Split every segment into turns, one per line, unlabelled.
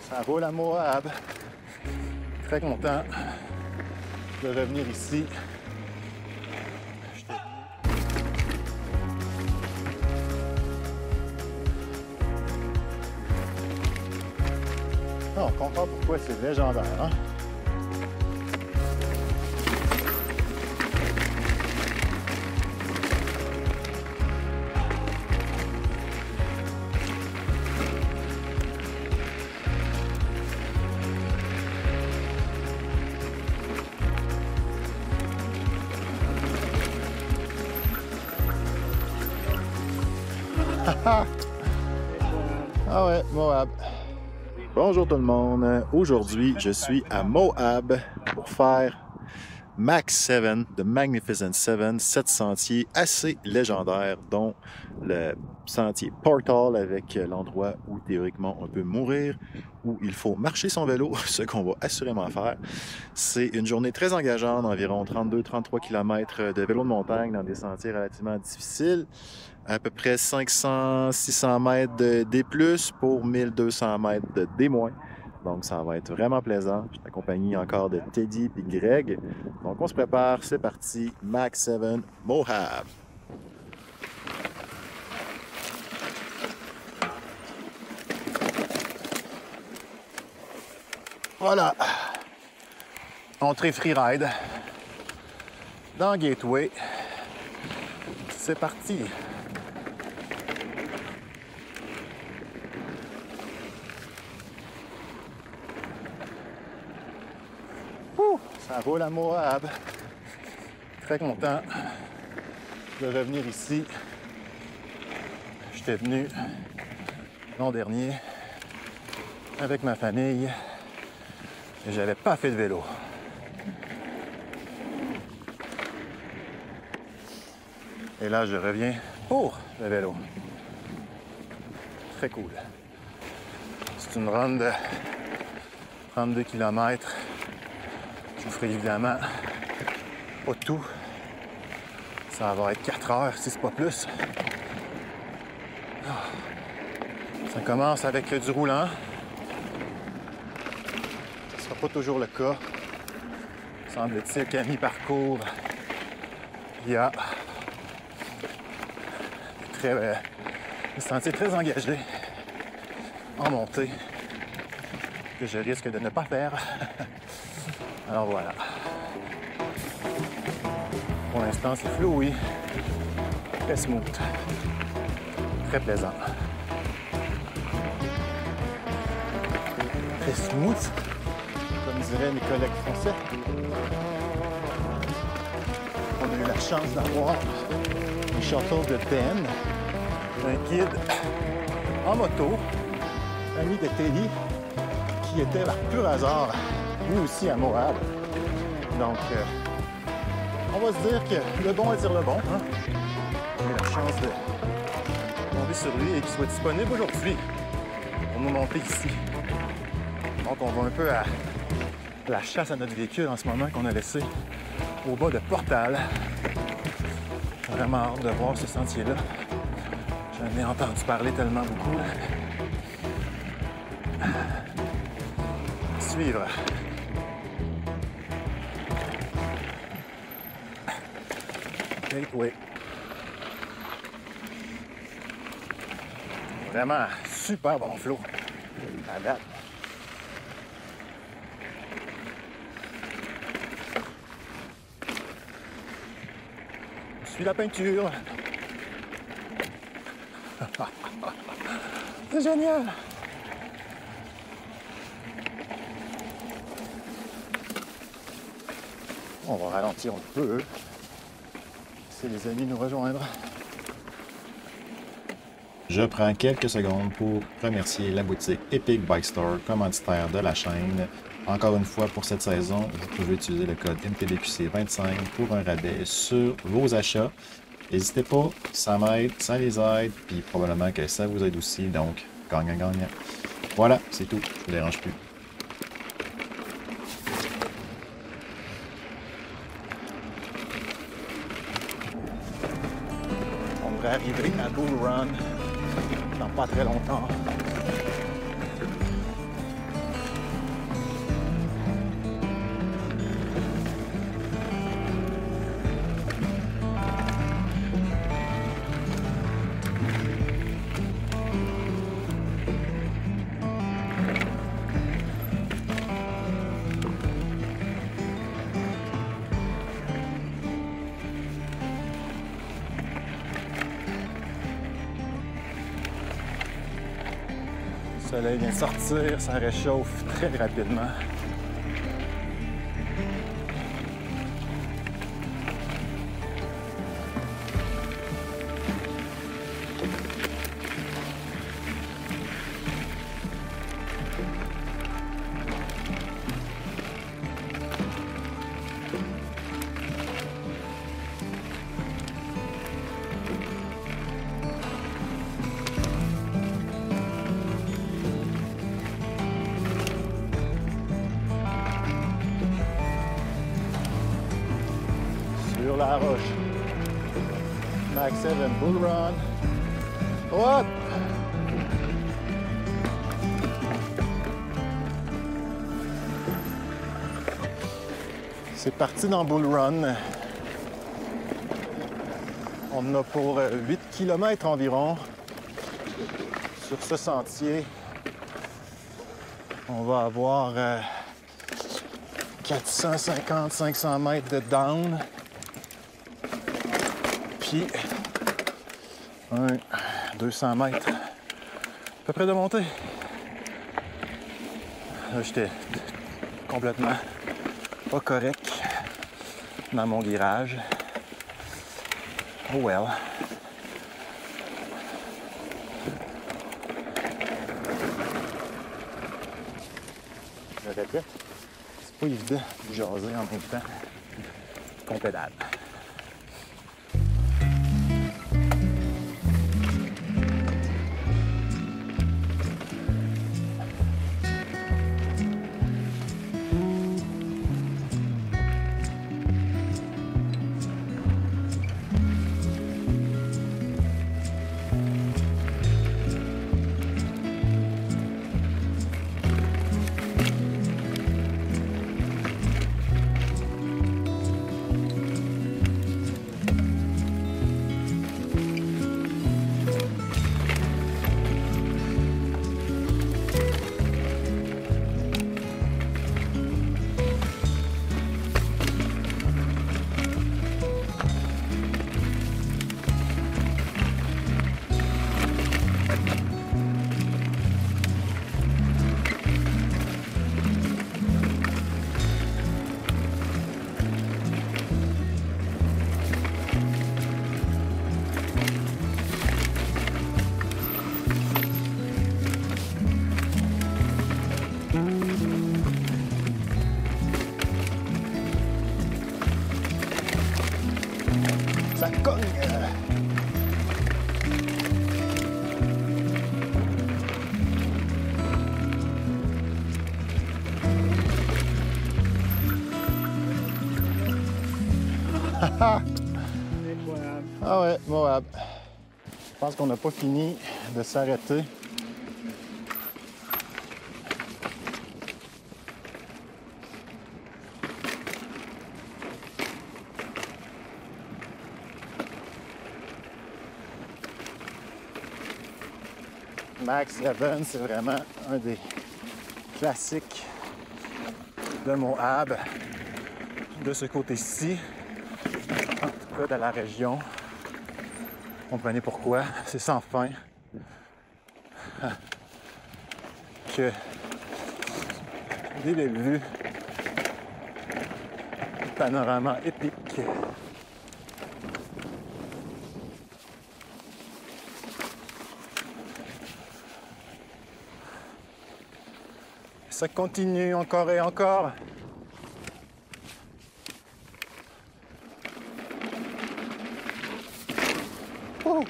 Ça roule à Moab. Très content de revenir ici. On comprend pourquoi c'est légendaire, hein? Ah ouais, Moab. Bonjour tout le monde. Aujourd'hui, je suis à Moab pour faire Max 7, The Magnificent 7, 7 sentiers assez légendaires, dont le sentier Portal avec l'endroit où théoriquement on peut mourir, où il faut marcher son vélo, ce qu'on va assurément faire. C'est une journée très engageante, environ 32-33 km de vélo de montagne dans des sentiers relativement difficiles. À peu près 500-600 mètres de D+, pour 1200 mètres de D-. Donc ça va être vraiment plaisant. Je suis accompagné encore de Teddy et Greg. Donc on se prépare, c'est parti. Max 7 Moab. Voilà. Entrée freeride dans Gateway. C'est parti. Ça roule à Moab. Très content de revenir ici. J'étais venu l'an dernier avec ma famille et j'avais pas fait de vélo. Et là, je reviens pour le vélo. Très cool. C'est une run de 32 km. Je vous ferai évidemment pas tout. Ça va être 4 heures, si c'est pas plus. Ça commence avec du roulant. Ce ne sera pas toujours le cas. Semble-t-il qu'à mi-parcours, il y a des sentiers très engagés en montée que je risque de ne pas faire. Alors voilà. Pour l'instant, c'est flowy, très smooth, très plaisant. Très smooth, comme diraient mes collègues français. On a eu la chance d'avoir un château de Ben, un guide en moto, ami de Teddy, qui était par pur hasard lui aussi à Moab. Donc, on va se dire que le bon attire le bon. Hein? J'ai eu la chance de tomber sur lui et qu'il soit disponible aujourd'hui pour nous monter ici. Donc, on va un peu à la chasse à notre véhicule en ce moment qu'on a laissé au bas de Portal. J'ai vraiment hâte de voir ce sentier-là. J'en ai entendu parler tellement beaucoup. Suivre. Gateway. Vraiment super bon flow à date. Je suis la peinture. C'est génial. On va ralentir un peu. Laisser les amis nous rejoindre. Je prends quelques secondes pour remercier la boutique Epic Bike Store, commanditaire de la chaîne. Encore une fois, pour cette saison, vous pouvez utiliser le code MTBQC25 pour un rabais sur vos achats. N'hésitez pas, ça m'aide, ça les aide, puis probablement que ça vous aide aussi, donc gagnant-gagnant. Voilà, c'est tout, je ne vous dérange plus. On devrait arriver à Bull Run dans pas très longtemps. soleil vient de sortir, ça réchauffe très rapidement. Sur la roche. Max 7 Bull Run. Hop! C'est parti dans Bull Run. On en a pour 8 km environ. Sur ce sentier, on va avoir 450-500 mètres de down. Puis 200 mètres à peu près de montée. Là, j'étais complètement pas correct dans mon virage. Oh well. Je répète, c'est pas évident de jaser en même temps qu'on pédale. Ça cogne! Ah ouais, Moab. Je pense qu'on n'a pas fini de s'arrêter. Max 7, c'est vraiment un des classiques de Moab, de ce côté-ci, en tout cas de la région. Comprenez pourquoi, c'est sans fin que des belles vues, un panorama épique. Ça continue encore et encore. Oh!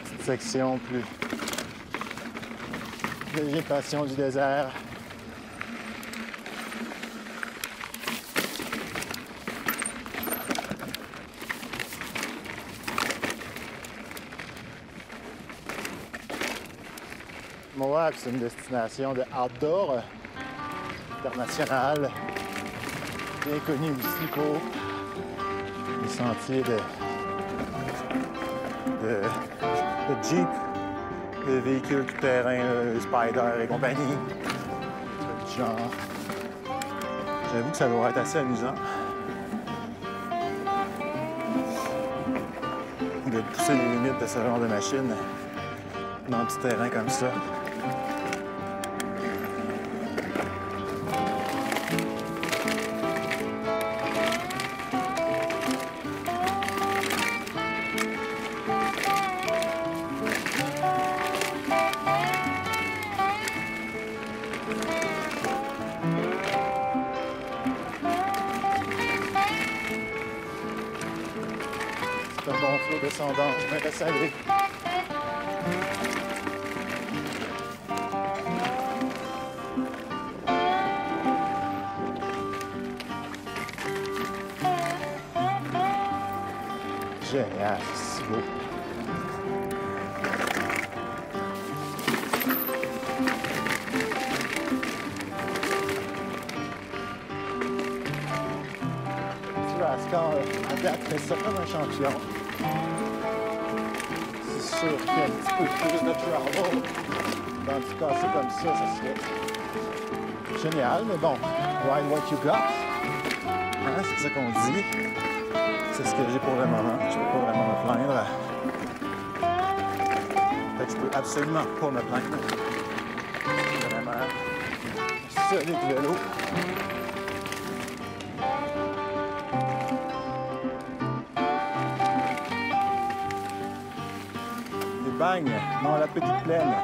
Petite section plus végétation du désert. Moab, c'est une destination de outdoor internationale, bien connue aussi pour les sentiers de Jeep, de véhicules tout-terrain, Spider et compagnie. Du genre. J'avoue que ça doit être assez amusant de pousser les limites de ce genre de machine dans du terrain comme ça. C'est un bon flot descendant, mais laisse aller. Génial, c'est si beau. Tu vois, Ascar, à date, fait ça comme un champion. C'est sûr qu'il y a un petit peu plus de trouble. Dans du cas, c'est comme ça serait génial, mais bon, ride what you got. Hein, c'est ça qu'on dit. C'est ce que j'ai pour le moment. Je peux pas vraiment me plaindre. Fait que je peux absolument pas me plaindre. C'est vraiment un solide vélo. Des bagnes dans la petite plaine.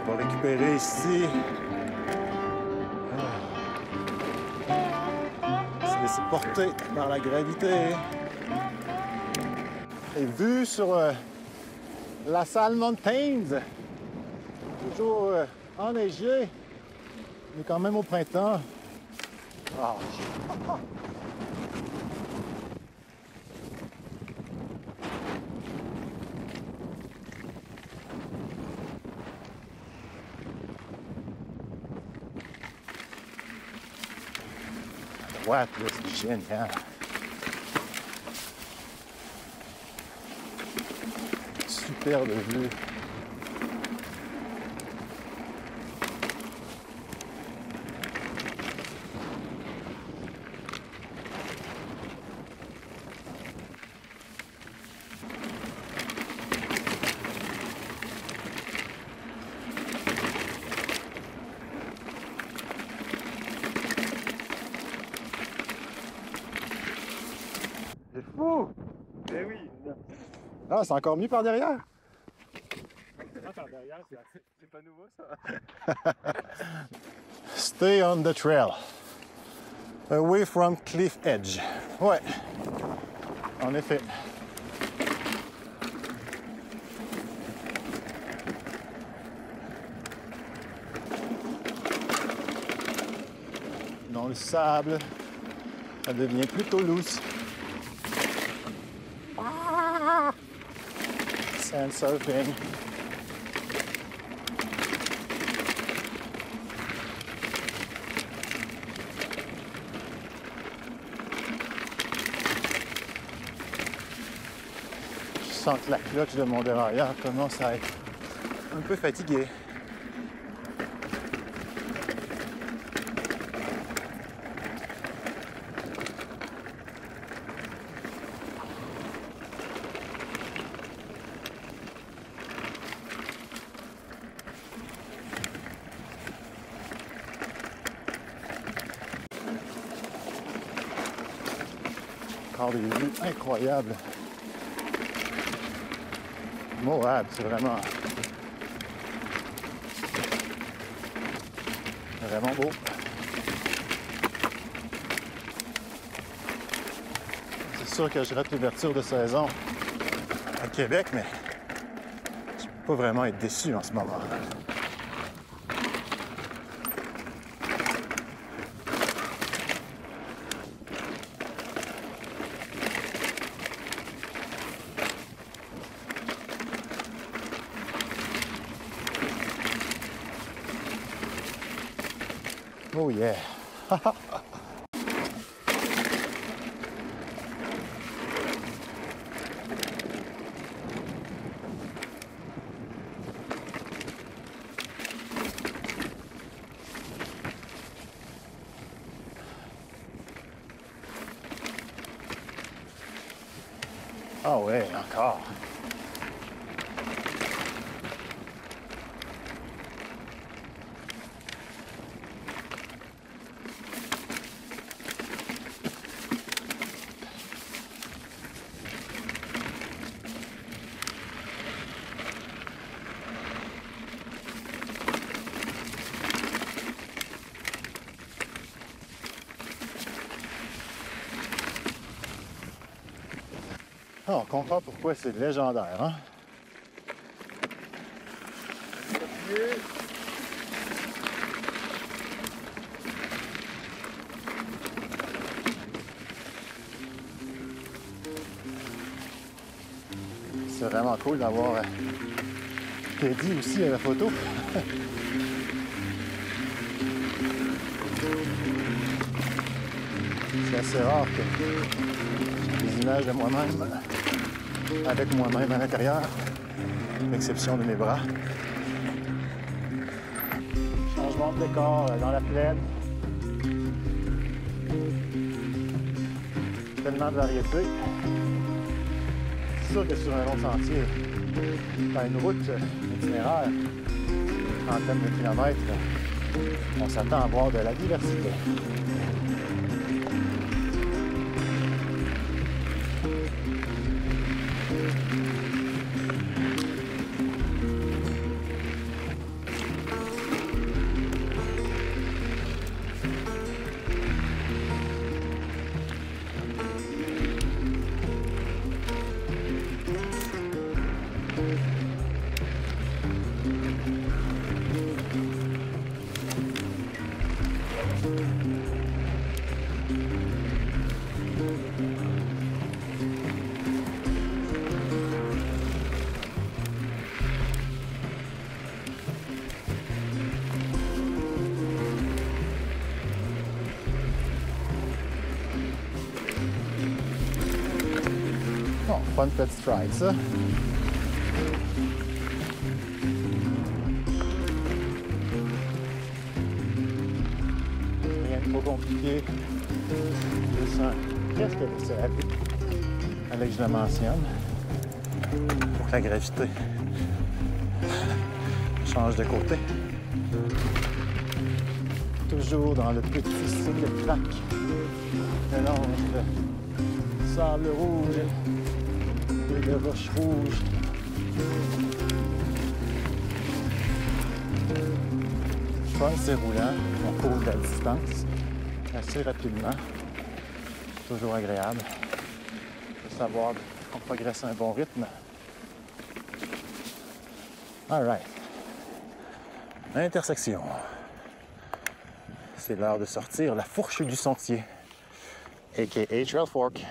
On va récupérer ici. Se laisser porter par la gravité. Et vue sur la Salle Mountains, toujours enneigé, mais quand même au printemps. Oh. Ouais, c'est génial. Superbe vue. C'est fou!
Eh oui!
Ah, c'est encore mieux par derrière.
Ah, par derrière, c'est pas nouveau ça.
Stay on the trail. Away from cliff edge. Ouais. En effet. Dans le sable, ça devient plutôt loose. Sand surfing. Je sens que la cloche de mon dérailleur commence à être un peu fatiguée. Encore des vues incroyables. Moab, c'est vraiment beau. C'est sûr que je rate l'ouverture de saison à Québec, mais je peux pas vraiment être déçu en ce moment. Oh yeah! Ah ouais, encore. Ah, on comprend pourquoi c'est légendaire, hein? C'est vraiment cool d'avoir Teddy aussi à la photo. C'est assez rare que des images de moi-même avec moi-même à l'intérieur, à l'exception de mes bras. Changement de décor dans la plaine. Tellement de variétés. C'est sûr que sur un long sentier, dans une route itinéraire, centaines de kilomètres, on s'attend à voir de la diversité. Oh, fun petit stride, ça. Rien de trop compliqué. Juste un presque vaisselle. Avec je le mentionne. Pour que la gravité change de côté. Toujours dans le petit cycle-clac. Mélange de sable rouge et de roches rouges. Fun, c'est roulant. On court de la distance assez rapidement. Toujours agréable de savoir qu'on progresse à un bon rythme. All right. Intersection. C'est l'heure de sortir la fourche du sentier, a.k.a. Trail Fork.